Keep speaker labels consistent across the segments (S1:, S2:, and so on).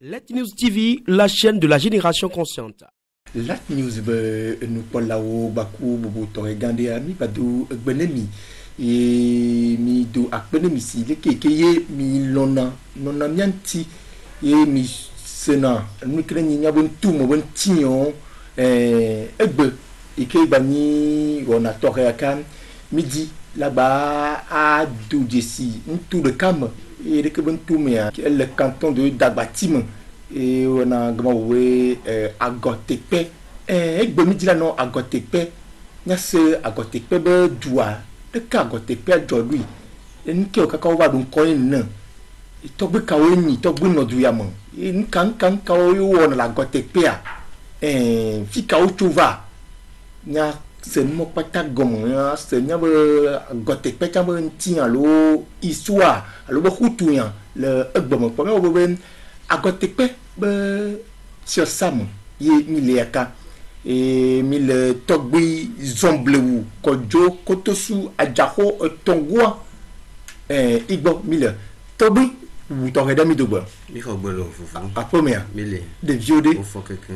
S1: Let News TV, la chaîne de la génération consciente.
S2: Let News nous parle là-haut, Bakou, Bobo, Torregande, Ami, Badou, Benemi, et mi do akbenemi si, le kekeye, mi lona, nona mianti, et mi sena, nous craignons, bon tout, bon tignon, egbe, et que bani, on a Torreakan, midi, là-bas, à Doudjessi, tout le cam, et le le canton de Dabatim, et on a gagné Agotepe, et midi là non Agotepe, n'a ce Agotepe be doua, le cas Agotepe aujourd'hui, et nous qui au cacao va donc coin non, et togbe kaweni, togbe no duyamon, et nous kan kaoyo on la Agotepe, et fi kaochuva, n'a c'est mo pata gomo ya c'est nya be Agotepe cha be ntia lo histoire lo be hutu ya le egbomo ko me bo ben Agotepe be sur sam ye miliaka et mille togbi zomblewu kojo kotosu ajaho tongwa igbo mille togbi vous t'aurez d'amis de bois.
S3: Il faut boire foufou.
S2: À première.
S3: Mille.
S2: Des vieux
S3: Il faut quelqu'un.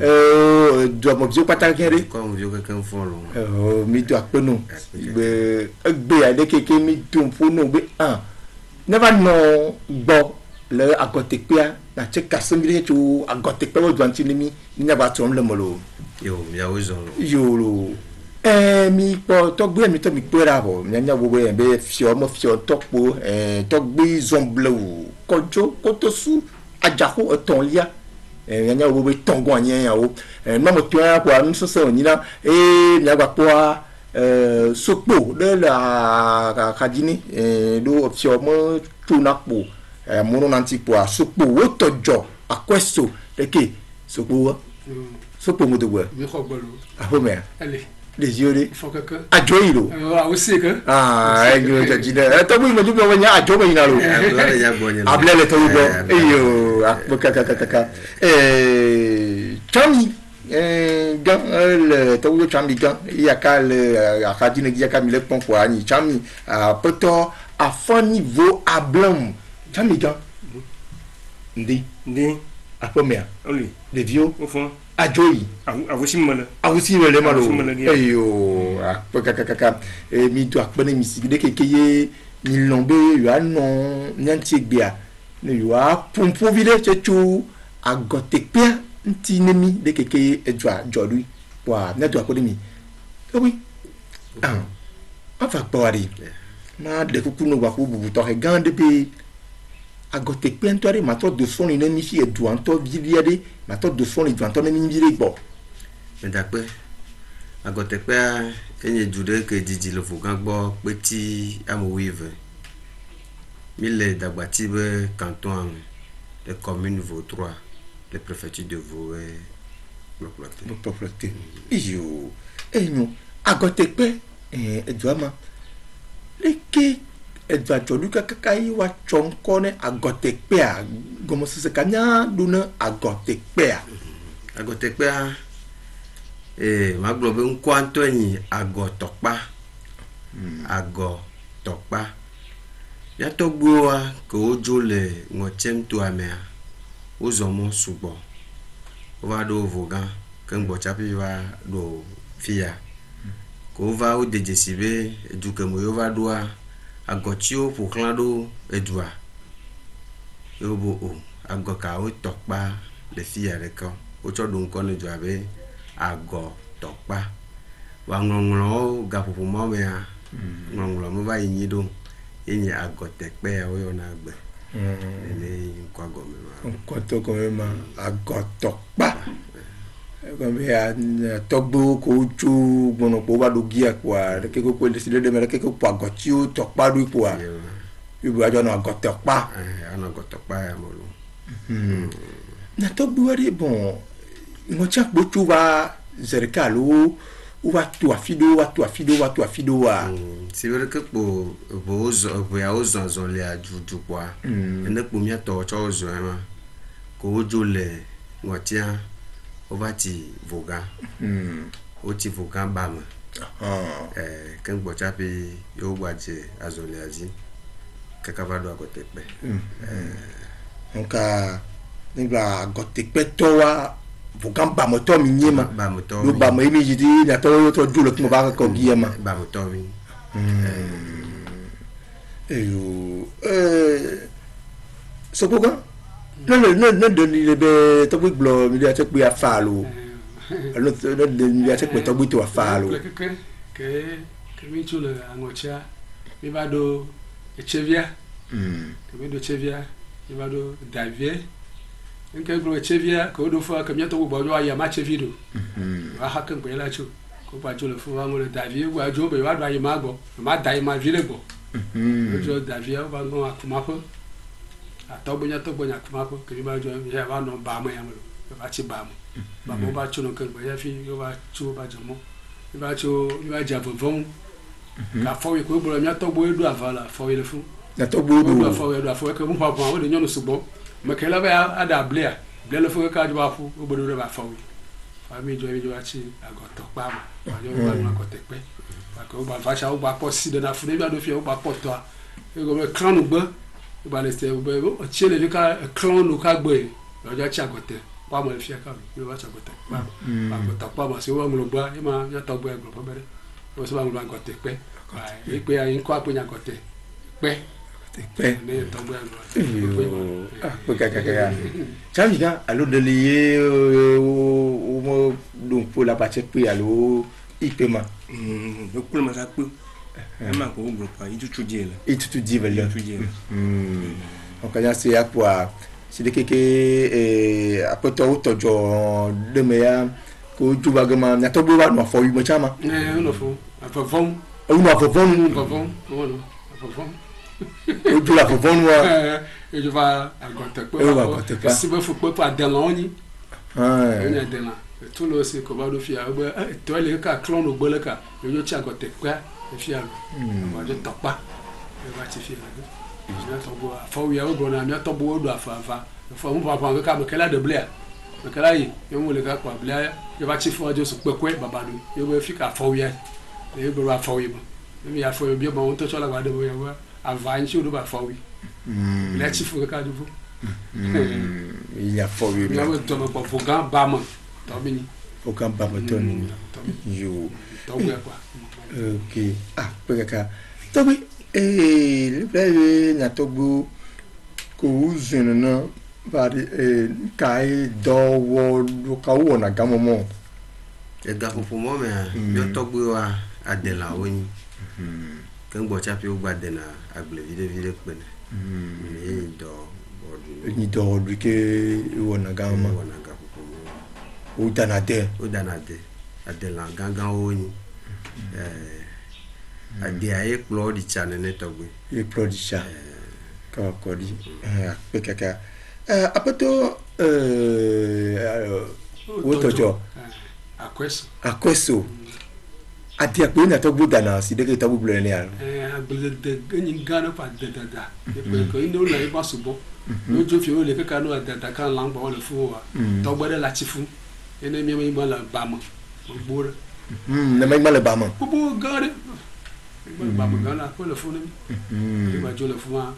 S2: Doit mon vieux patin qui est.
S3: Comme vieux quelqu'un font long.
S2: Mi doit pas non. Be avec quelqu'un mi tout pour nous be un. Never know bon le à côté pia na check custom bi tu à côté pia doit tinimi ni na ba tom le molo.
S3: Yo, ya ozo.
S2: Yo lo. Mi po togbe mi to mi pera bo nya bo be fio mo fio tokpo togbe zomblewu kojo kotosu ajaho tonlia nya bo be tongo anya ya o na mo to ya kwa nso se onina nya ba kwa sokpo de la kadini do fio mo tunakpo mono nanti kwa sokpo wo tojo akweso eke sokpo sokpo mo de wa
S4: mi khobalo
S2: ahome
S4: allez
S2: les yeux
S4: il faut que
S2: ajoilo
S4: aussi que
S2: yo jajina to bu mo jubo wanya ajoba inalo ablele to yugo iyo akaka chami gan le to yo chami gan yaka le akadine yaka mi le pon kwa ni chami poto à fond niveau à blanc chami gan ndi à première
S4: oui
S2: les vieux
S4: au fond
S2: ajoyi
S4: awusi mala
S2: le malo eyo akaka mi do akpene mi si de kekeye mi lombe yo anon nyanti gbia ne yo a pompo vile chechu Agotepe nti nemi de kekeye edwa jodui wa na do akpene mi oui afa pawari na de kukuno wa ku bubu to he gande pe Agotepe ntori mato de son ni nemi fi edu anto viliade mato de son edu anto nemi vile gbo
S3: Mais d'après Agotepe enye jude ke didi le fogan gbo petit amowive. Mille Dagbati be canton les communes Vaud 3, les préfectures de Vaud et
S2: Bloc-Floté. Iyo enyo Agotepe edwama leke edwa jolu kakai wa chonkone Agotepe gomo se kanya duna Agotepe
S3: Agotepe maglobe nkwanto ni Agotokpa Agotokpa ya togboa ko ojo le ngochem to amea ozomo subo va do vogan kan bo chapi va do fia ko va o dejesibe eduke mo yo va doa agotio pour clando edua yo bo o agoka o tokpa le fia le ko o chodo nko ne joabe Agotokpa wa ngonglo gapopo mo me a ngonglo mo ba yin do yin Agotepe o yo na gbe ele nko agome ma
S2: nko to ko ma Agotokpa ko be a togbo ko chu bono ko ba do gia kwa ke ko le sile de me ke ko agotio tokpa du kwa ibu ajo na Agotokpa
S3: ana Agotokpa ya mo lo
S2: na togbo ari bon ngo chak botu wa zerkalo wa tu afido wa
S3: c'est vrai que pour ya ozo le ajuju kwa ene po mi to cho ozo ma ko ojo le ngotia ovati voga oti voga bama kan bo chapi yo gbaje azole aji kakabado Agotepe
S2: nka ningla gotekpetoa vugam bamoto minyema
S3: bamoto
S2: lo bamo imi jidi na to julo tmo ba ko giema
S3: bamoto mi
S2: so poka no do ni be to gblo mi dia te pe afalo no ni dia te pe to gbe to afalo
S4: que mi chulo angocha mi vado echevia que mi do chevia mi vado davie nke gro echevia ko do fa que mi to bo yo ya ma chevido wa ha kan pe la chu ko pa chulo fu wa ngolo davie wa jo be wa do ya ma gbo ma dai ma vile gbo jo davie wa no akuma ko atogbonya akuma ko que mi ba jo ya wa no ba mo ya mo ba chi ba mo ba mo ba chulo kan pe ya fi yo ba chu ba jomo va javon ka fo ko bolo mi atogbo edu avala fo ile fun
S2: na togbo edu
S4: afo ke mu papa o de nyonu subo me ke la ba ada blea le fo ka ju afu obodo re ba fo fa mi jo achi agoto pa mo wa jo ba nu agote pe pa ko ba fa sha o ba po si de na fu ne ba do fi o ba po to e go me clan ugbo ba le ste o chi le ka clan nu ka gbe o ja chi agote pa mo le fi ka yo ba cha agote pa agote pa mo se wo mu lo gba e ma ya togbo e gbo pa bere o se ba mu lo agote pe e pe ayin ko aponya agote pe ne togbo e gbo
S2: pe ka chami ga alo de lié o mo donc pour la partie pe alo ipema
S5: le coup ma sa pe e ma ko gbo pa itu die
S2: vele on ka ya se ya kwa si de keke apoto tojo de meya ko juba gama na to bo wa no fo wi mo chama
S4: no fo afofon
S2: o no afofon o ju la afofon wa
S4: e ju va agote pe si be fu pe pa deloni ni adena to lo se ko ba do fi agbe to le ka clone ogbole ka e yo chi agote pe e fi alo ba je topa e ba ti fi alo je to bo fo wi agbo na mi to bo do afafa fo mu papa ka me kala de blea me kala yi yo mo le ka kwa blea yo ba chi fo ajo so pekwe baba do yo be fi ka fo wi e be ba fo wi mo mi ya fo bi mo to so la ba de bo ya wa avanchi do ba fo wi le chi fo ka do fo
S2: il y a fo wi
S4: mi ya to me fo gan ba mo to bi ni
S2: fo gan ba mo to ni yo
S4: to gbe kwa
S2: okay pe ka to bi le play na to go ko uzena vari kai do ka wona gamomo
S3: e ga popo mo me yo togbo wa adela oni kan gbo chapi o gba dena agle vide pe ni do
S2: du ke wona gamo o danade adela
S3: gangan oni ade aye plo di chane ne togbo
S2: e plo di cha ko di pe kaka apato wotojo akweso ati akwe na to buda na si de ke to bubule ni aro
S4: agbele de gani gana pa dada e pe ko ino na ipa subo no jo fi o le kaka no dada kan la ngba o le fu wa to gbede la chi fu ene mi mi ba la ba mo gbora
S2: na mai mala ba mo
S4: bubu gare ba mo gana ko le fu ni ba jo le fu ma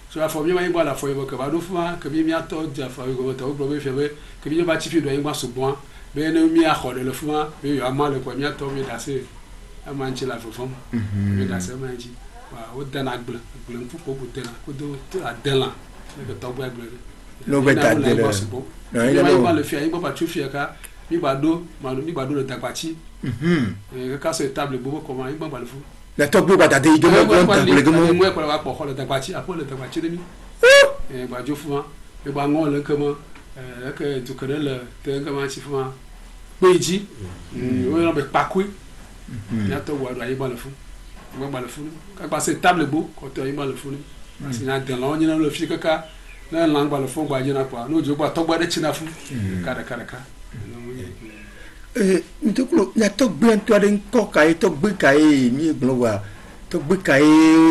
S4: so afọ mi ma ngba la fo yo ke ba do fu ma ke bi mi ato ja fa yo to gbo be fe be ke bi ba chi fi do ngba so bon be ne mi a khode le fu ma be yo ama le ko mi ato mi da se amanchi la fo fom mi da se manchi wa o dana gble fu ko bu dana ko do adela le to gbo gble
S2: no be ta de
S4: no ila no ma le fi ngba ba chu fi ka mi ba do le dagbachi ka so table bobo ko ma ngba ba le fu
S2: la to gbo bata de ijo mo table gmo
S4: mo e ko wa po le dagbachi apo le dagbachi de mi ba jo fu ma e ba ngo le ke mo que tu connais le comment tu fais beji on a be pakui ya to wa do ayi ba le fun ka pa se table bo ko to ayi ba le fun parce na de la on na le fi kaka na lang ba le fun gba je na pa no jo gba to gba de china fun kada
S2: mi to klo ya to gbe to de ko kai to gbe kai mi gbo wa to gbe kai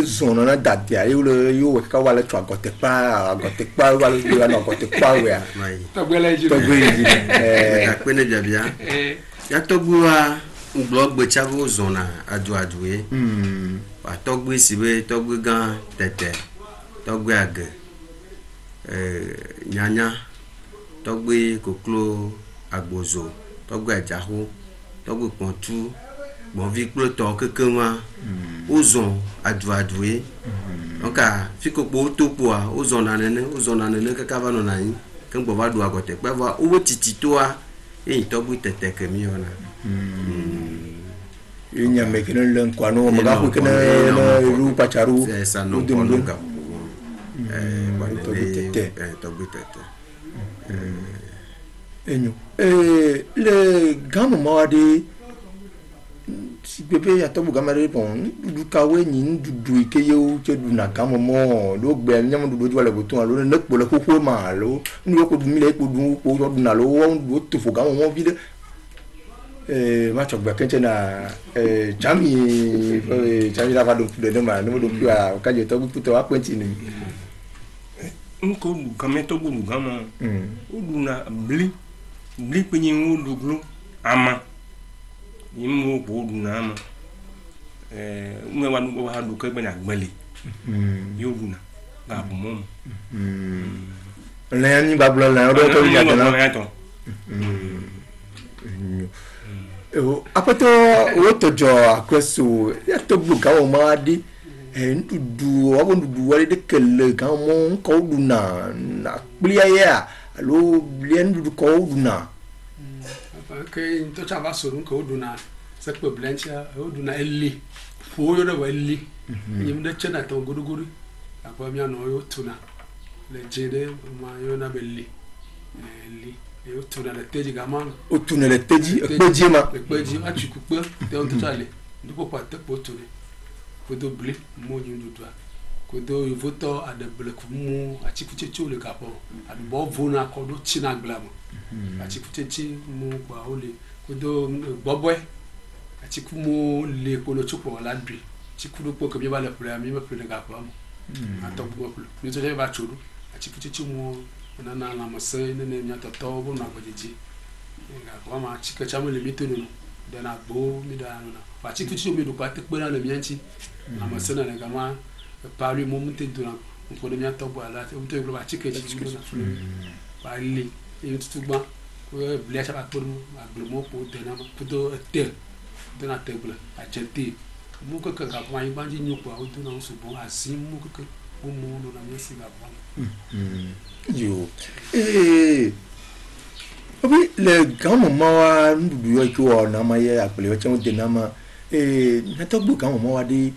S2: zona na dade ayi le yo ka wa le to agote pa wa le yo na agote pa we
S4: to gbe le ji
S3: ka pe ne bia ya to gbe wa ngbo gbe chavo zona adu e wa to gbe sibe to gbe gan tete to gbe age nyanya tɔgbe koklo agbozo tɔgbe adzaho tɔgbe kpɔtu gbɔnvi kple tɔ kekema wozɔ aduadue ɔka fikokpo wotokpoa wozɔna nene kaka va nɔna anyi ke gbɔ va ɖu agɔtekpe va wobe tititoa eyi tɔgbe tete kemi wɔna
S2: nyame kene le nkwano magaku kene ru pacharu
S3: sanonkwano ka tɔgbe tete
S2: enyo le gamo mawade si bebe ya tobu gamare bon du kawe nyi du ke yo che du na gamo mo do gbe nyam du do wala boton alo ne kpo le koko ma alo ndu ko du mi le ko du na lo wo du to fo gamo mo vide ma chokba kenche na chami la va do de ma no do pi a ka je tobu puto a pointi ni
S5: nko du kame to bu gama du na bli penyi du glu ama yimu ko du na ama mwe wa du ha du ke bena gbele yo du na ga bu mom
S2: le ni bablo la do to ya na apato woto jo akweso ya to bu ga o ma di ndudu wa ndudu wa de kele ga mo ko du na plia ya alo blien ndudu ko du na
S4: ke to cha va so ko du na se pe blancha o du na eli fo yo de wa eli yim de chena to gudugudu akwa mi no yo tuna le jede ma yo na belli eli yo tuna le teji ga man
S2: o tuna le teji
S4: ma chikupe te on to chale ndipo pa te po tuni kodo blé mo nyu dudwa kodo yovoto ade blé kumu achikuchechi ole kapo adu bo vona kodo china glamo achikuchechi mu kwa ole kodo bobwe achikumu le polo chupo la dri chikudo po kebye ba le pole ami me pole kapo am atop bo polo ni to je ba chodu achikuchechi mu na la mase ne nya toto bo na gbejeji nga kwa ma chikecha mo le mitonu de na gbo mi da na ba chikuchechi mi do pa te pe na le mianchi na masana na kama parler moment de la on peut bien tomber là on peut globa chike ba li et tout ba blé ça ba pour aglomo pour dena pour de na table a chete mu ka ka ba yi banji nyu kwa o do na so bon asim mu ka mu no na mesi ga ba
S2: yo obi le gamo mawa ndu yo ko na ma ye akple o chen de na ma na to gbo gamo mawa de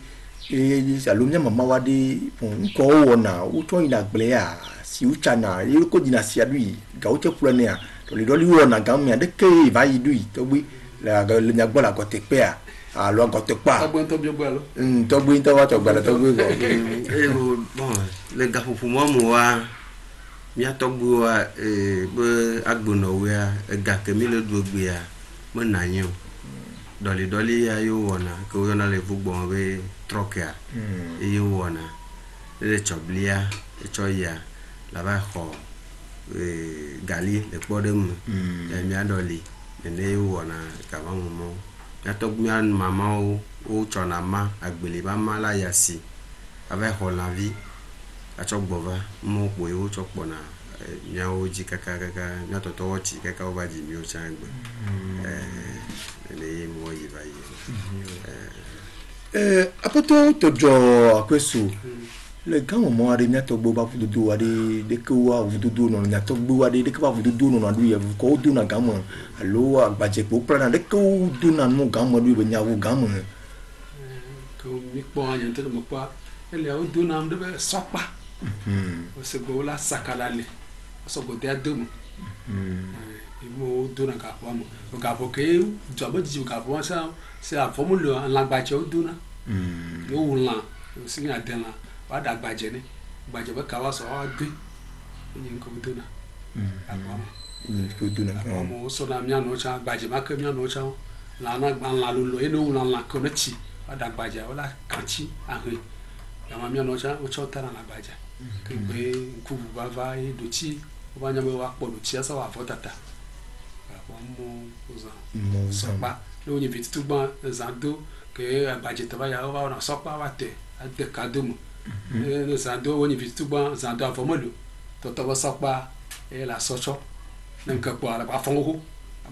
S2: salomia mama wade ko wona uto ina glea si uchana yiko dina si adui ga uche plane a to le doli wona ga mi ade ke va idui to gbi la ga le nyagbo la ko te pe a lo ko te pa
S4: to bi gbo lo
S2: to gbi to wa to gba to gbi
S3: ko bon le ga fufu mo mo wa mi atogbo wa be agbono we a ga ke mi le du gbe a mo na yin doli ya yo wona ko yo na le vugbon we trokia e yo wona le choblia e choya la ba ho gali le podem ya mi adoli ne yo wona ka ba mo ya to mi an mama o chona ma agbele ba mala ya si aba ho la vie a chogbo va mo po yo chokpo na nya o ji kaka nya to to chi kaka o ba ji mi o changbe le mo yi va yi
S2: apoto to jo akwesu le gamo mo ari nya to gbo ba fudu wa de ko wa fudu no nya to gbo wa de ko ba fudu no na du ye ko du na gamo alo agbaje po plan de ko du na no gamo du be nya wu gamo
S4: ko mi po anya to mo pa ele o du na de be sopa o se go la sakala le so go de adum mo do na ka po mo ka po ke jobo ji ka po sa se a formule an lagbaje o do na yo wula o si na den la wa da gbaje ni gbaje be ka wa so wa gbe ni ko do na apa
S2: ko do na
S4: mo so na mi anu cha gbaje ma ke mi anu cha la na gban la lo e no wula la ko na chi wa da gbaje wala kan chi a he ya ma mi anu cha o cha ta na gbaje ke be ku ba va e do chi o ba nya me wa po do chi asa wa fo tata mo sopa lo ni vite tout ban zando que budget va ya va na sopa va te de kadum le zando ni vite tout ban zando avomolo to to sopa e la socho nang ka kwa la ba fongo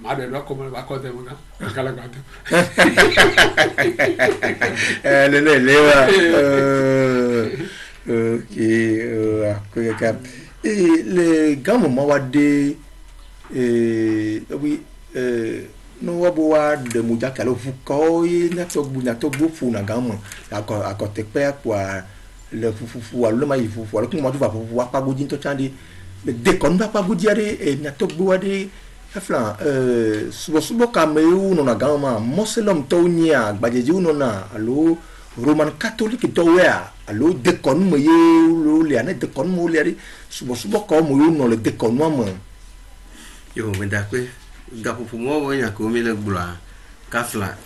S4: ma de ro ko ba ko de mo ka la ga de
S2: le lewa ok et les grands moments wa de oui no wa de mujaka lo fuko na to bu fu na gamu akote pe kwa le fufu wa lo mai fufu wa ko ma tu va fufu wa pa godin to chandi de kon ba pa godiare e na to bu wa de afla subo kameu no na gamu moselom to nya gbajeji no na alo roman catholique to wa alo de kon mo ye lo le ana de kon mo le subo ko mo no le de kon mo
S3: yo me da kwe gapo mo wo nya ko mi le gbla kafla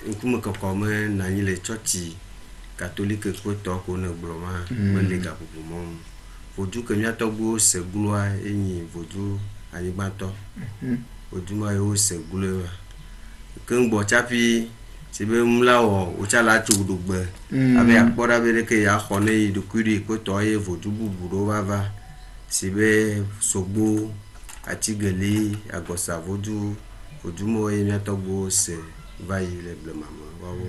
S3: nkume ko me na ni le church catholique ko to ko na gblo ma me le gapo mo foju ke mi atogbo se glo eyin foju ani gba to oju ma yo se glo ke ngbo chapi sibe mla o chala chudugbe abe akpora be ke ya khone idukuri ko to ye foju buburo baba sibe sogbo atigele agosa vodu ojumo emi atogbo se vai le mama wawo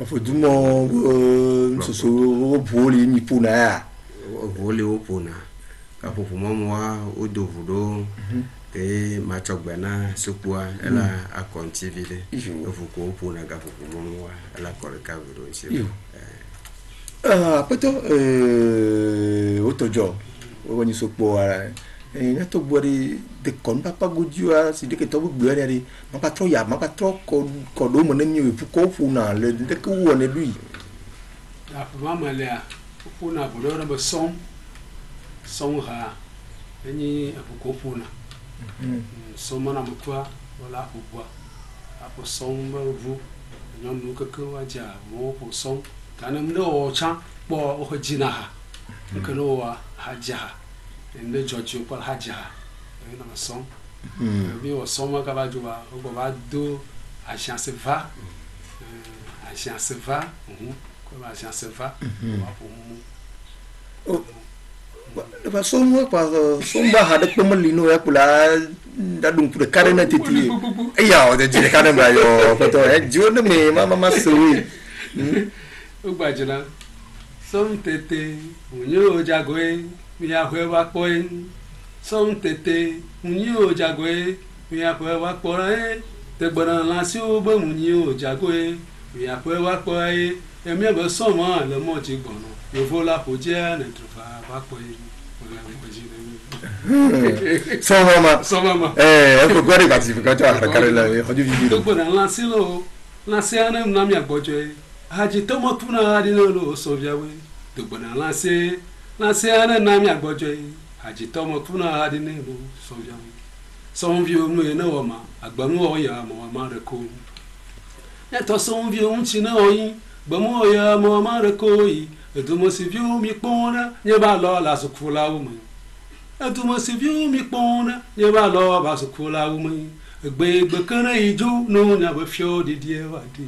S2: ofodumo so boli ni puna
S3: boli opona kapopo momwa odovudo ke machogbana sokwa ela akontivile ofuko opona kapopo momwa ela koreka viro nsi
S2: apoto otojo woni sokpo ara na to bori de kon papa gujua si de ke to gbe ari ma patro ya ma patro ko do mo na mi fu ko fu na le de ko woni lui
S4: ya fa ma le a fu na bo do ba som ha ni fu ko fu na som na mo kwa wala fu bwa apo som ba vu nyom nu ka ko wa ja mo fu som kana mno o cha bo o jina ha ko no wa haja ende jojo kwa haja na mason bi o soma ka ba juba o ba do a chance va ko ba chance va ba pour
S2: o ba somo pa somba ha de como lino ya kula da dum pour kare na titi ya o de jire kare ba yo foto jone me mama sui
S4: o ba jina som tete unyo jagwe mi ahwe wa koin som tete unyo jagwe mi ahwe wa koin te gbona la si o bo unyo jagwe mi ahwe wa koin e mi be som ma le mo ji gbono yo vo la po je na trufa wa koin wala mo ji ne somama
S2: ko gore ba si ka ta kare la ho ju vi
S4: te gbona la si lo la si ana na mi agbojo haji to mo tuna adi no lo so biawe to gbona la si ana na mi agbojo haji to mo tuna adi ne lo so biawe so vi o mu na wo ma agbamu o ya mo ma re ko ya to so vi o nchi na oyin gbamu o ya mo ma re ko yi edu mo si vi o mi pona nye ba lo la so kula wo mu edu mo si vi o mi pona nye ba lo ba so kula wo mu egbe kana ijo no nya ba fio di die wa di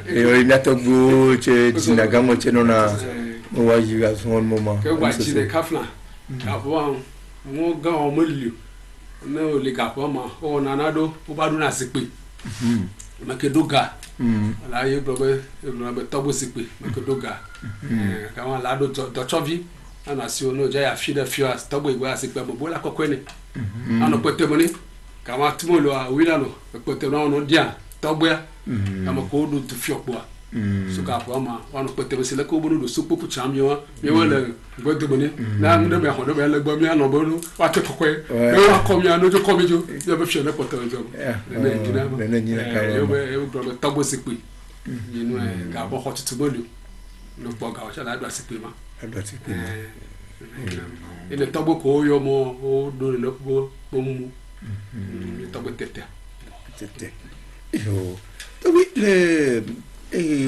S2: e na to bu che dinagamo che non ha wa yiga son moma
S4: ke wa chi de kafla ka bo mo ga o mo liu me o le ka po ma o nanado o ba du na sipe ma ke doga la ye blobe to bo sipe ma ke doga ka wa la do to chovi ana si o no ja ya fi de fio to bo igwa sipe bo la kokwe ni ana pete mo ni ka ma tumo lo a wila no pete no dia to bo ya ama ko do to fio po so ka po ma wa no pete mo se le ko bo do so popu champion mi wala go de boni na mu de me ho do be le gbo mi ana bo no wa te kokwe wa ko mi ano jo ko mi jo ya be fio le pete jo ne ni na ka yo be go to bo sipe ni no ka bo ho tutu bo no po ga o cha la do sipe ma ele tobo ko yo mo o do le bo mu tobo tete
S2: yo to bi le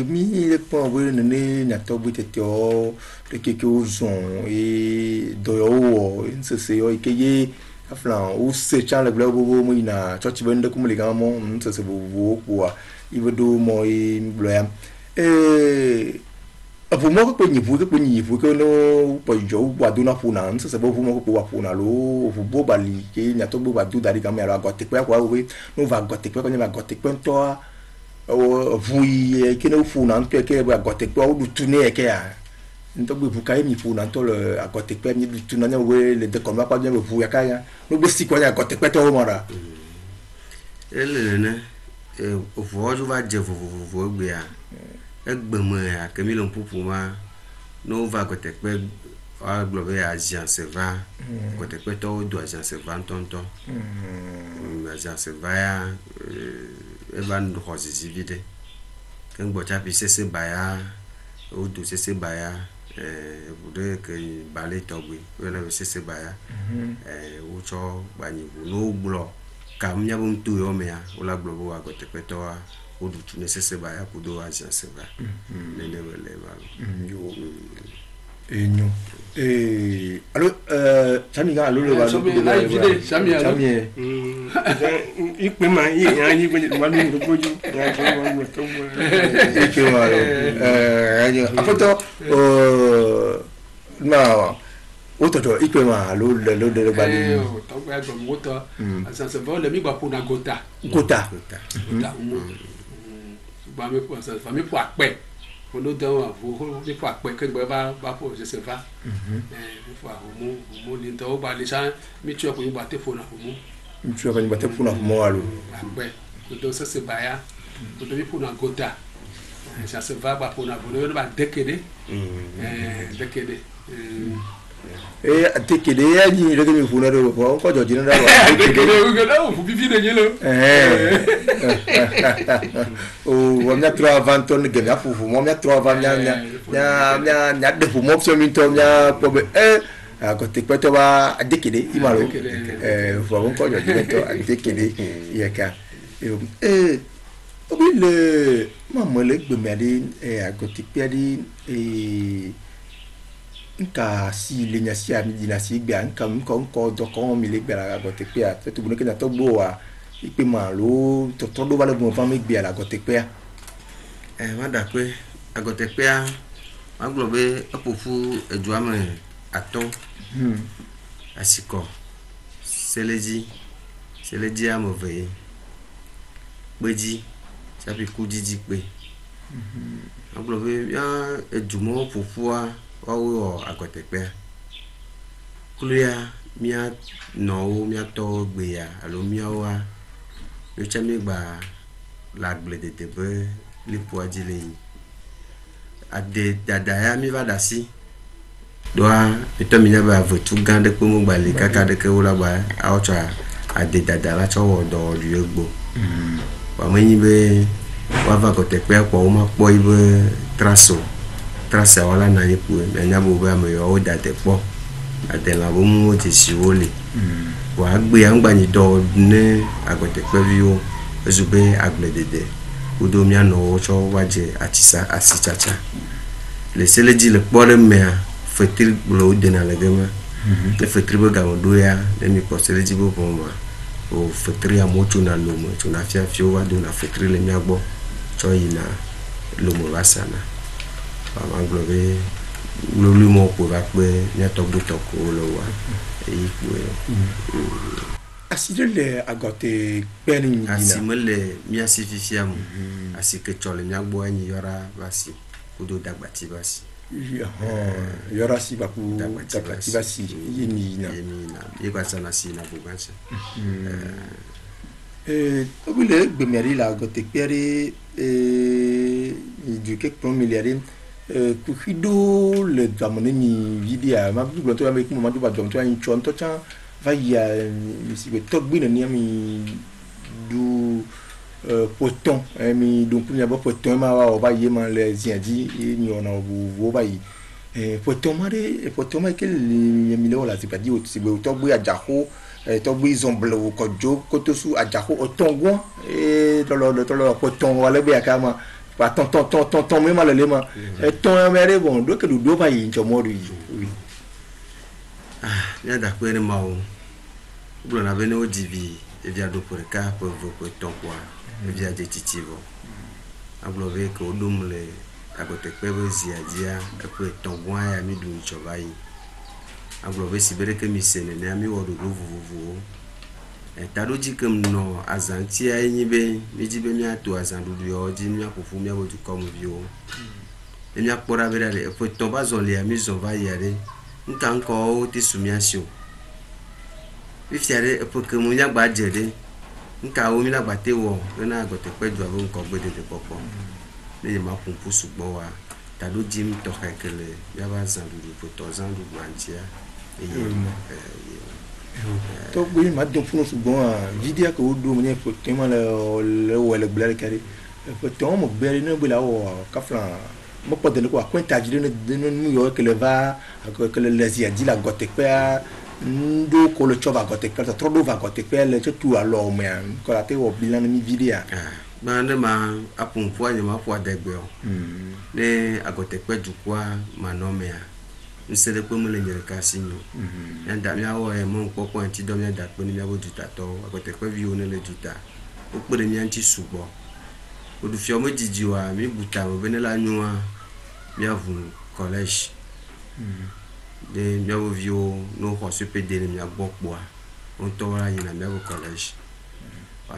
S2: mi le po bo ne na tobo tete o le ke o zon e do yo nse se yo ke ye afla o se cha le bo mo ina church bende ko le ga mo nse se bo bo ko i do mo i blo ya Vous m'avez pas ni vous que nous pas jouer ou aduna puna ça c'est vous m'avez pas puna lo vous beau bali que n'y a tout beau badu dari quand même alors gote quoi oui nous va gote quoi quand il va gote quoi toi vous que nous puna que va gote quoi ou tourner que donc vous quand il puna toi le à gote quoi ni tourner oui le de comme pas bien vous ya kaya nous besti quoi ya gote quoi toi mara
S3: elle ne vous va dire vous bien egbeme ya kemi lo pupu ma no va kotekpe a globe agence va kotekpe to do agence va tonton agence va ya e va ndo khozizi vide ken bocha pi sese baya o do sese baya bude ke balé togui wala sese baya o cho bani no blo kam nya bon tu yo me ya o la globe wa kotekpe to ou tu nécessaire baya pour do agence va
S2: alors Chami ga le va Chami
S5: ikpema yi ko ma lu ko ju
S2: apoto na ototo ikpema lo de bali
S4: to gba go moto agence va le mi gba pour na gota ba mi pour ça famille pour apè on nous donne vous mi pour apè que ba pour je sais pas pour mo li to ba li sa mi tu ko ba te fona mo
S2: mi tu ko ba te fona mo alo
S4: apè donc ça c'est baya pour mi pour na gota ça se va ba pour na bo ba dekede dekede
S2: tekede ya ni le mi funa do ko ko jo jina da ba
S4: tekede ko fu bibi de nyelo
S2: o mia 3 20 tonnes que mia fufu mo mia 3 20 nya de fu mo pso mi to mia ko be ko tekpeto ba tekede imalo fo ko jo jina to tekede ya ka o bi le mama le gbe mi ade ko tekpedi nka si le nya si ami dina si gbe nka nko do ko mi le gbe la go tekpe a to bu ke na to gbo wa ipe ma lo to do ba le bu fa mi gbe la go tekpe a
S3: ma da pe agotekpe a ma globe apofu eduame aton asiko seleji amove peji sabi kujiji pe ma globe ya edumo popua wawo agotekpe kulia mia no mia to gbe ya alo mia wa yo chami gba la gle de tebe li poadile ade dada ya mi va dasi doa eto mi ba votu gande ko mo gba le kaka de ke wala ba a ocha ade dada la cho do lu egbo wa mani be wa va agotekpe ko o ma po ibe trace wala na yepu enya bo ba me yo da te po ade la bo mu ti siwole wa gbe angba ni do ne agotekpe viwo ezube agbledede udo mi ano cho waje atisa asichacha le seleji le pore me fetri blo de na le gema le fetri bo ga do ya le mi ko seleji bo ma o fetri amochu na lomo to na fia fio wa do na fetri le mi agbo cho ina lomo wasana ba globe lolu mo ko ba pe nya to do to ko lo wa e ku
S2: asile le agote penin dina
S3: asimele mi asififiam asike chole mi agbo anyi yora basi kudo dagbati basi
S2: yora si ba ku dagbati basi yemina
S3: yekwa sana si na buganse
S2: obile gbemeri la agote pere du quelque milliards kuhido le damone mi vidia ma bu glo to avec moment du ba dom to en chon to cha va ya mi si to gbina ni mi du poton mi donc il y a pas poton ma va y man les indi ni on a vous va y poton ma que le milo la c'est pas dit c'est to bu ajaho to bu izomble ko jo ko to su ajaho otongo et to lo poton wala be akama pas ton même à l'élément et ton mère bon donc le do va y oui
S3: ya da kwere mawo blo na bene o divi e via do por ka pour ton quoi e via de titivo ablo ve ko dum le agotekpe be ziadia epe tongwa ya mi du chobai aglo be sibere ke mi sene ne mi wodo vuvuvu tado jikem no azanti ayi be mi jibe mi ato azandudu yo ji mi akofu mi abodu comme bio mi akpora be dale epe tomba zonle mi zonva yare nka nko ti sumiasio bi fiare epe ke mu nya gba jede nka o mi la gba te wo na agotekpe ju abo nko gbe de popo ne ma kumpu sugbo wa tado jim to kekele ya ba zandudu po to zandudu antia
S2: to gbe ma don funu sugbo video ko do mo fo tema le wele blare kare fo to mo bere no bela o kafla mo po de ko akwenta jide no mu yo que le va que le lasia dit la gotekpe ndo ko le choba gotekpe to do va gotekpe le tu alors mais ko la te o bilan mi video
S3: bande ma apumpu anya ma po adegbe o ne agotekpe jukwa manomea nsele pe mo le nyere kasi nyo yanda mi awo e mo npopo anti do mi da pe ni mi abo juta to agotekpe vi o ne le juta o pere mi anti sugbo o du fio mo jiji wa mi buta mo benela nyua mi avu college de mi abo vio no ho super de mi agbokpo a on to ra yin na mi abo college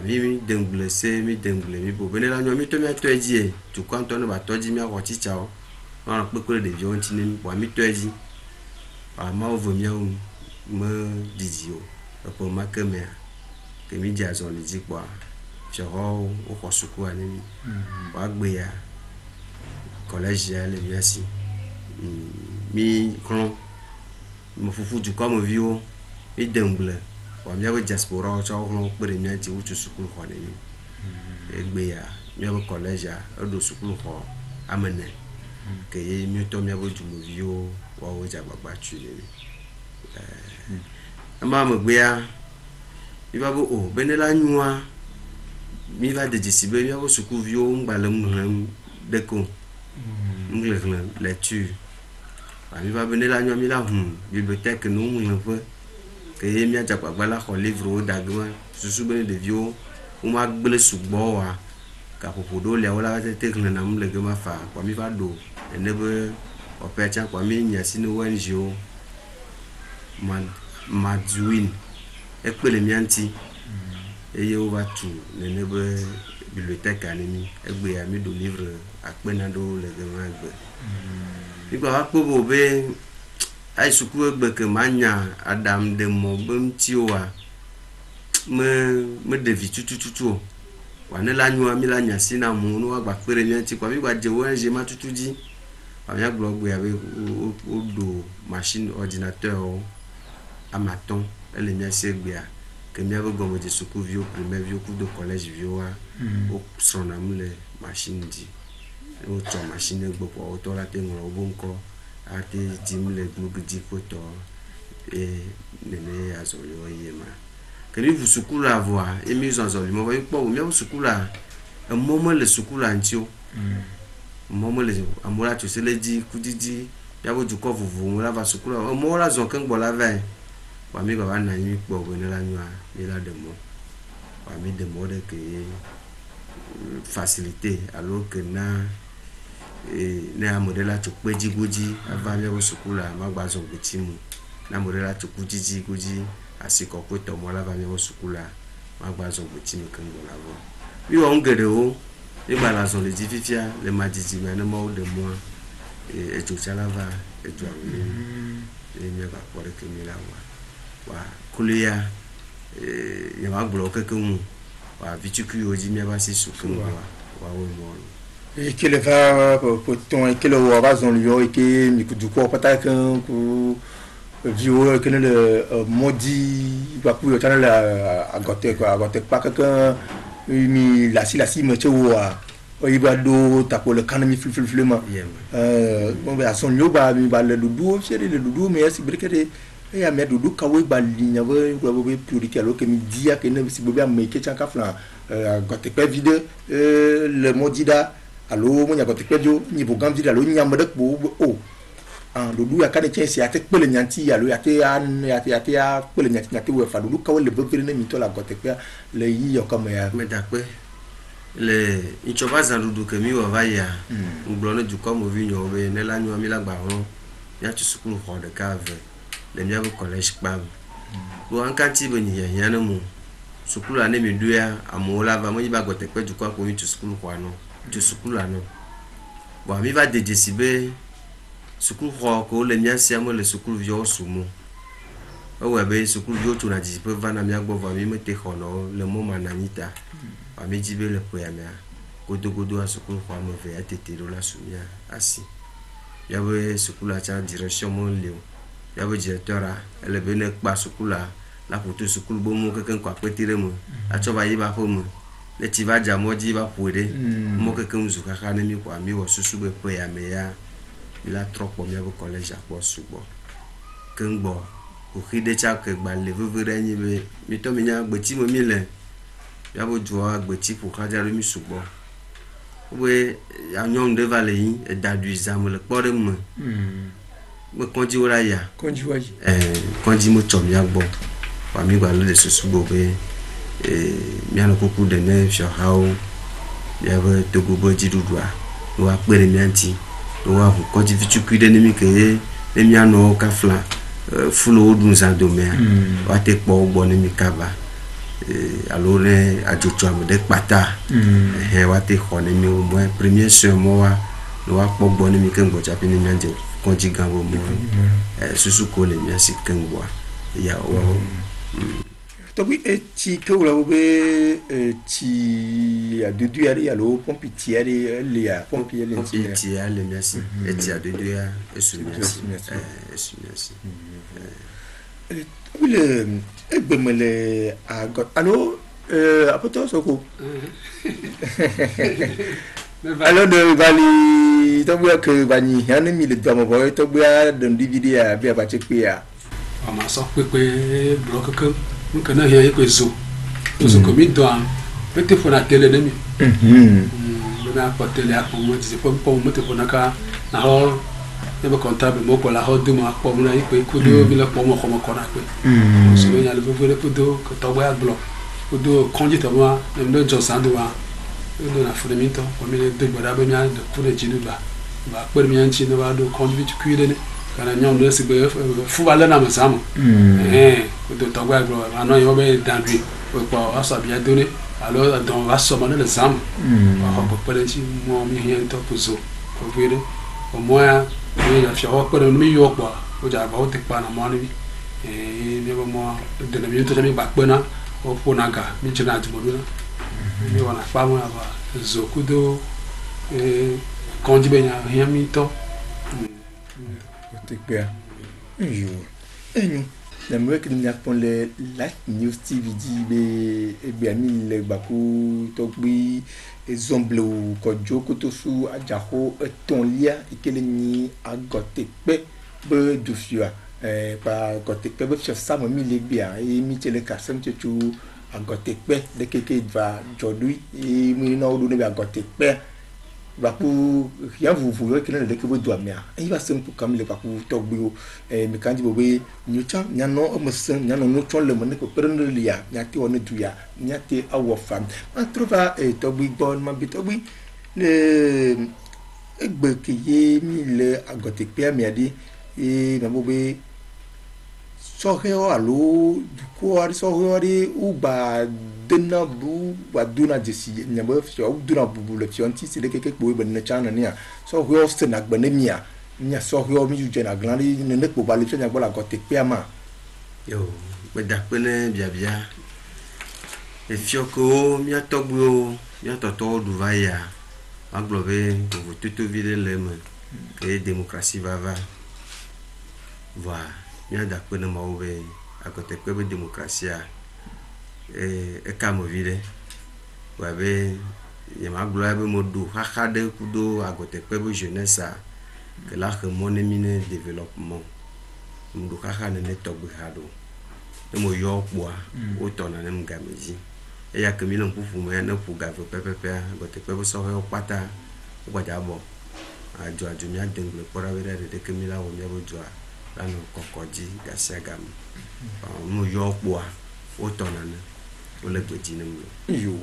S3: mi dengle se mi dengle mi bo benela nyua mi to mi ato eji tu kwanto no ba toji mi awo chicha o on pe ko de vio ntini mi bo mi to eji ma o vomia o me dizio po ma kemea ke mi ja zo liji kwa fio o ko suku ani wa gbe ya college ya le biasi mi kron mo fufu du comme vio mi dengle wa mi abo diaspora o cho kron pe mi anti o tu suku ko ni egbe ya mi abo college ya o do suku ko amene ke mi to mi abo du mo vio wa o ja gbagba chule ama mo gbe ya mi babo o benela nyua mi va de disibe mi abo suku vio ngba le mu de ko ngle lecture mi va benela nyua mi la bibliothèque no mu fe ke mi ja gbagba la ko livre o dagma susu bene de vio o ma gbele sugbo wa ka popodo le wala te na mu le ma fa kwa mi va do enebe opecha kwa mi nyasi no wenjo maduin ekpele mi anti eye over to nenebe bibliothèque animi egbe ya mi do livre akpena do le ma gbe mi ba ko bo be ai suku egbe ke manya adam de mo bemti wa me devi tutututu wa ne la nyu mi la nyasi na mu no agba pere mi anti kwa mi gba je wenje ma tutuji avec blog ya o do machine ordinateur amaton elle mi ase gbia que mi abo gomo de suku vieux primaire vieux coup de collège vieux o sona mule machine di o to machine gbo ko o to la te ngoro bonko ate dimle glug di poto e nene azolo yema que mi vous suku la voix et mi azolo mo va po mi abo suku la un moment le suku la ntio momo le amura tu se le di kudidi ya bo ju ko vuvu mo la va sukula o mo la zon kan gbo la ve wa mi baba na yin po bo ni la nyu a ni la de mo wa mi de mo de que facilité alors que na ne amodela tu peji goji ava mi bo sukula ma gba zo gbe ti mu na modela tu kudiji goji asiko ko to mo la va mi bo sukula ma gba zo gbe ti mu kan gbo la vo bi o ngede o et la zone les difficiles les madidi mais non de moi et tout ça là va et tout et mieux va pour que mi la wa kulia ya va bloquer que mu wa vituku oji mi va se suku wa wo mo
S2: et que le va pour ton et que le wa zone lui et que mi du quoi peut-être que vieux que le modi va pour le à côté pas que mi la si me chewa o iba do tapo le kanami flema bon ba son yoba mi ba le dudu chere le dudu mais si brekete e ya me dudu ka we ba linya we ko be priorité alors que mi dia que ne si bobi am me kecha ka flan gote pe vide le modida allo mo nya gote pe jo ni bo gam vide allo nya mo de bo o dudu ya kane chensi ate pele nyanti allo ya te ya pele nyanti we fa dudu ka we le be ne mi to la gote pe le yi yo comme ya
S3: me da pe le ichoba zandudu ke mi wa ya nglo no du comme vi nyo be ne la nyo mi la gba ron ya tu sukulu ho de cave le mi abo college kpam lo ankanti be ni ya no mu sukulu ane mi duya amola va mo ba gote pe du kwa ko mi tu sukulu ho no tu sukulu ano bon mi va de déciber sukulu ho ko le mi asia mo le sukulu vi o sumo o wa be sukulu vi o tu na di pe va na mi agbo va mi me te ho no le mo mananita a mi jibe le poyamia godo a sukulu kwa mo ve atete do la sumia asi ya be sukulu a cha direction mo leo ya be directeur a ele be ne pa sukulu la poto sukulu bo mo keken kwa petire mo a cho ba yi ba ho mo le ti va ja mo ji ba puede mo keken mu zuka ka ne mi kwa mi wo susu be poyamia il a trop pour mi be collège a po subo kengbo ko khide cha ke gba le vevere ni be mi to mi nya gbe ti mo mi le yabo joa gbeti pour kaja mi subo we anyon de valley e dadu exam le pore mo me konji ora ya
S2: konji waji
S3: konji mo chom ya gbo wa mi gba lo de susubo be mi an ko ku de ne sho how ya be to go boji dudua lo wa pere mi anti lo wa ko konji fitu ku de mi ke ne mi ano ka fla fulo odun za do me wa te po gbo ni mi kaba alors ajojo amde pata wa te khone mi o mo premier soeur mo wa no wa pogbo ni mi kengo chapi ni manje konji gambo mo susu ko le mi asi kengo ya o
S2: to bi ti ko la be ti a de du ali alo pompiti ali le a pompi ali
S3: ti ali mi asi ti a de du ya esu mi asi
S2: le egbemele agot allo apoto soko allo de bali to bua ke bani han mi le damo boy to bua de DVD a bia ba chepe a
S4: ama so pepe block ke nka na ya ko zo zo ko mi do an pete fo na tele de mi na pa tele a ko mo ti po mo te fo na ka na ho e be comptable mo ko la ho du ma ko mo na ipe ko do bi la po mo ko mo ko na pe so ya le vele ko do ko to bua block ko do konji to ma nem do jo sandu wa do na fo de mi to ko mi le de bora be mi a de ko de jinu ba pe mi an chi no ba do konji bi ku de ne kana nyom do si be fu ba le na ma samu ko do to bua block ano yo be dandui ko ko asa bi a do ne alors dans va so ma le samu ko pe de chi mo mi hen to ko zo ko vele au moins il a fait encore le meilleur quoi au jaba au tekpa na mani ne ba mo de na mi to mi ba pena o ponaga mi china ti mo na mi wana pa mo ba zokudo konji be nya hian mi to
S2: tekpa yo enyu na mo ke ni apon le Light News TV di be ami le ba ku to gbi ezomblo ko joko to su ajaho ton lia ikele ni agote pe be du fia pa agote pe be chef sam mi le bia e mi tele ka sem chu agote pe de keke va jodui e mi na odu ne agote pe ba ku ya vuvu ke na de ke bo do amia e ba sem ku kam le ba ku to gbi mi kanji bo be nyucha nya no mo sem nya no chon le mo ne ko perno lia nya ti wona du ya nya ti awo fam on trouva to gbi bon ma bi to gbi le egbe ke ye mi le agote pe mi adi e ma bo be so he o alo du ko ari so he ari u ba dena bu wa duna desi nya bo fi o duna bu le fi anti se de keke bo be na chana ni a so he o se na gbe ne mi a nya so he o mi ju je na glandi ne ne ko ba le nya bo la agote pe ma
S3: yo be da pe ne bia bia e fi ko mi atogbo mi atoto du va ya aglobe ko tutu vile le me et démocratie va voilà mi ada pe ne mo be agote pe be démocratie e kamo vile wa be ye ma glo be mo du ha de kudo agote pe be jeunesse que la remone mine développement mo du ha ne togbo ha do e mo yo po o to na ne mgamezi e ya ke mi no pufu mo na pu ga pepepe agote pe be so ho pata o ja bo ajo mi adengle pora we de ke mi la wo mi bo jo la no kokoji gasiagam mo yo po o to na ne wole gbedzi ne mu
S2: yo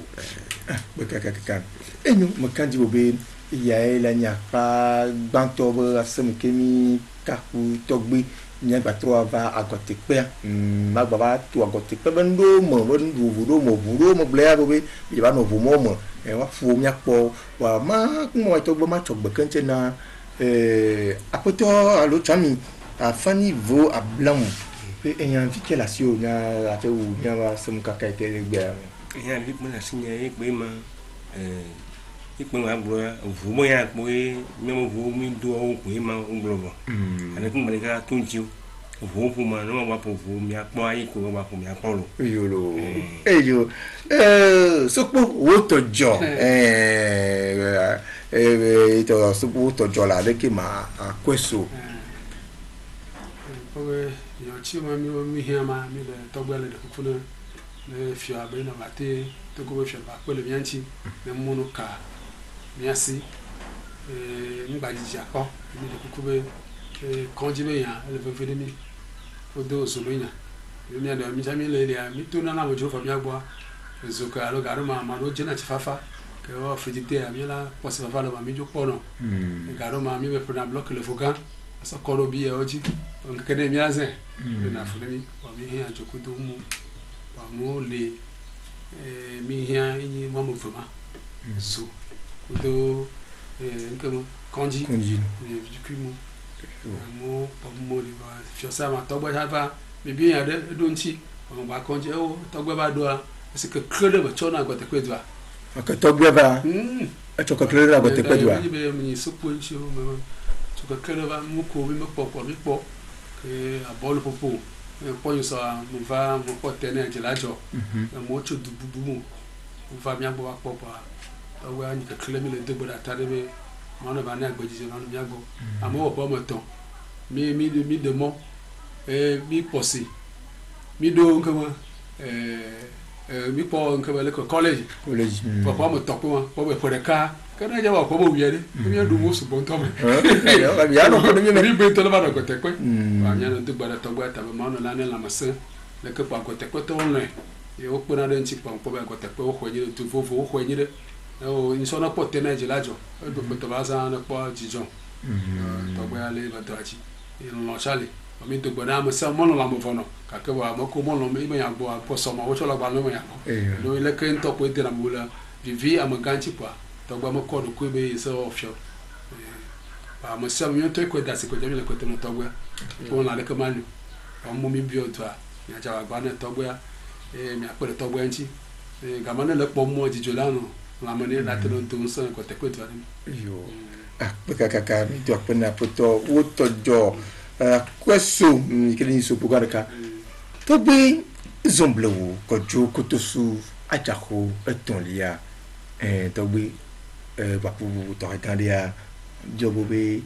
S2: bekakaka enyo mekanji bobe ya la nya pa gbanto be asem kemi kaku togbe nya gbatro ava agotekpe magbaba to agotekpe bendo mo bendo vudo mo blea bobe ya no vu mo wa fu mi akpo wa ma mo togbe ma togbe kente na apoto alo chami afani vo ablam pe enyan vike la sio nya ate u nya wa sem kaka ite gbe
S5: ya li mo la sinya e pe ma ipe ma gbo vu mo ya po e me mo vu mi do o pe ma o gbo bo ale kun male ka tunji vu fu ma no ma po vu mi apo ayi ko ma po mi apo lo
S2: yolo eyo sopo wo tojo to sopo tojo la de ke ma akweso
S4: owe yo chi ma mi hiama mi le togbele de kufuna le fio abe na bate to ko fio ba pele mianchi le munu ka miasi ngba jija ko mi de kukube konji be ya le fefede mi odo so be ya mi ando mi jami le ya mi to na na mo jo fa mi agbo ezoka alo garu ma no jina chifafa ke o fijite ami la posi fafa lo ma mi jo pono garu ma mi be prena block le fogan so koro bi e oji on kede mi azen na fulemi wa mi hin ajoku do mu wa mo le mi hin yin mo mo fama so do nkemo konji du mo pa mo le ba fiosa ma togba hava mi bi ya de do nti on ba konji o togba ba do a c'est que crede ba chona go te kwedwa
S2: ka togba ba to ka crede ba te kwedwa
S4: mi mi so po nchi o ma to ka crede ba mu ko mi po que a bolo popo poi so mo va mo po tene gelajo mo cho du bubu mo va mi agbo apo pa to wa ni ka klemi le de boda tare be mo na ba na agbeji na mi agbo amo po mo ton mi de mo mi posi mi do nkama mi po nkama le college papa mo to po be po de ka kana jawa ko bo wiere mi adu mo su bon to me
S2: ya no ko mi
S4: be to la ba ko te ko ba nya no de gbara to gba ta ma no la ne la mase le ke pa ko te ko to le e o po na de nchi pa ko ba ko te ko ho nyi tu fo ho nyi de o ni so na po te na je lajo e do ko to ba sa na po jijon to gba le ba to achi e no chale o mi to gbara ma sa mo no la mo fo no ka ke wa mo ko mo no me ya gbo po so ma o so la ba no me ya ko no le ke nto ko te na mula vivi amaganchi pa togba mo ko do ko be so ofio ba mo sam yo to ko da se ko jami le ko te no togba ko na le ko manu o mo mi bi o to a ya ja gba na togba mi apere togba nchi ga ma na le po mo jijo lanu la mo ni la te no to so ko te ko to
S2: yo bekaka mi to apena poto wo tojo kweso mi kele ni so pugaraka togbe zomblewo ko jo ko to su ajako eton lia togbe bapu to gandia jobobe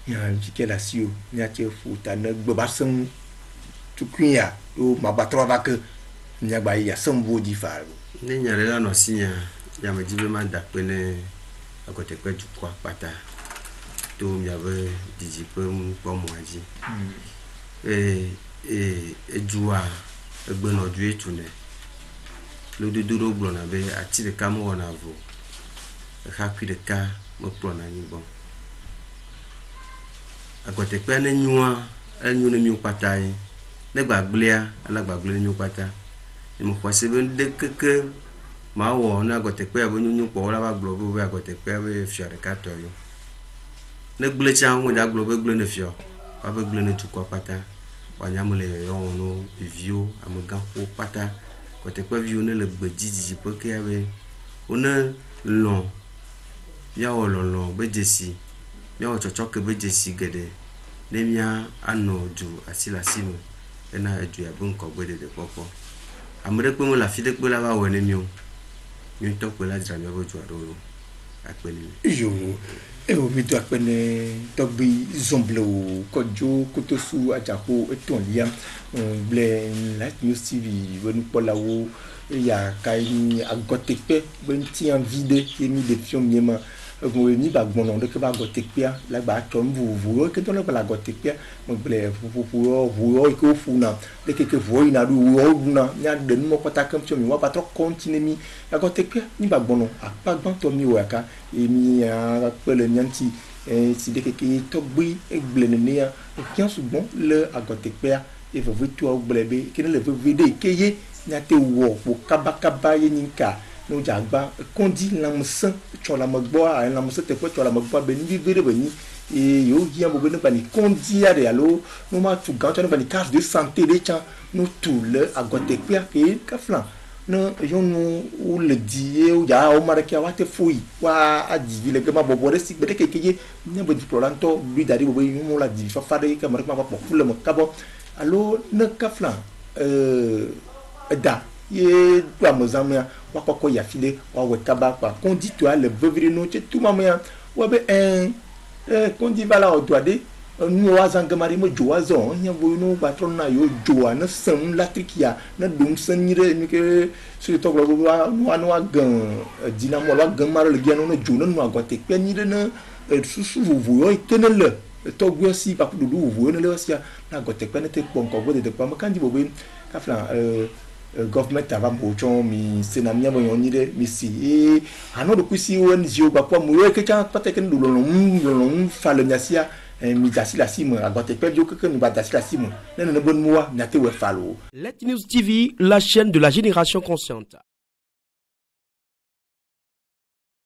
S2: ya jikela sio nya che futa na gbabasem tukunya o mabatro bak nya ba ya sembo di fa
S3: ne nyare la no sinya ya me jibe ma da pene akote kwa jukwa pata to mi ave diji pe mu po mo aji ejua egbono ju etune lo de duro gbona be ati de kamo wona vo hakwi de ka mo plona ni bon akote pe ne nyua enyu ne mi patai ne gbagblea ala gbagble nyu pata ni mo kwase be de keke ma wo na akote pe bo nyu po la ba glo bo be akote pe be fiore ka to yo ne gble cha wo da glo be gble ne fio ba be gble ne tukwa pata wa nyamule yo no vivio amaga ko pata kote pe vio ne le gbejiji pe ke be ona lon ya ololo bejesi ya ochochoke bejesi gede nemia anoju asila simo ena eju ya bunko gbede de popo amere pe mo la fi de pe la ba woni mi o mi to pe la jira mi ojo adoro apeni
S2: yo e o mi to apene togbi zomblo ko jo kotosu ajako eton lia ble la news tv wonu polawo ya kai agotepe ben ti en vide mi de fion miema mi ba gbono de ke ba gotekpia la ba chom vu ke to la ba gotekpia mo ble vu ko funa de ke vu ina du na nya de mo kota kam chomi wa pa tro continue mi la gotekpia ni ba gbono apa gban to mi wa ka e mi a pele nyanti si de ke to bui e ble ne ya ki en bon le agotekpia e vu tu o blebe ke ne le vide ke ye nya te wo kaba ye ninka no jagba kondi lamsan chola magboa en lamsan te ko chola magboa beni vivere beni e yo gia bo beni bani kondi ya de alo no ma tu ganto bani case de santé de chan no tout le agotekpia ke kaflan no yo no ou le die ou ya o mara ke wa te fui wa adivi le gama bobo de sik bede ke ke ne bo diploranto lui dari bo yo mo la divi fa fa de ka mara ma ba fule mo kabo alo ne kaflan da ye toi mozamia wa koko ya file wa wekaba kwa kondi toi le vevri no che tout mamia wa be kondi vala o doade nu wa zangamari mo joazo nya bo no patron na yo joa na sam latrikia na dum sanire ni ke sur to glo wa no gan dinamo wa gan maro le giano no jona no agote pe ni de na susu vuvu yo tenele to gwo si pa du vuvu no le sia na agote pe ne te pon ko bo de pa ma kandi bo be ka flan government ava bochon mi senamia bo yoni de mi si e ano do kusi ONG ba po mu ke kan pate ken do lo fa le nyasia mi dasi la simu agote pe jo ke mi ba dasi la simu ne bon muwa na te we falo.
S1: Let News TV, la chaîne de la génération consciente.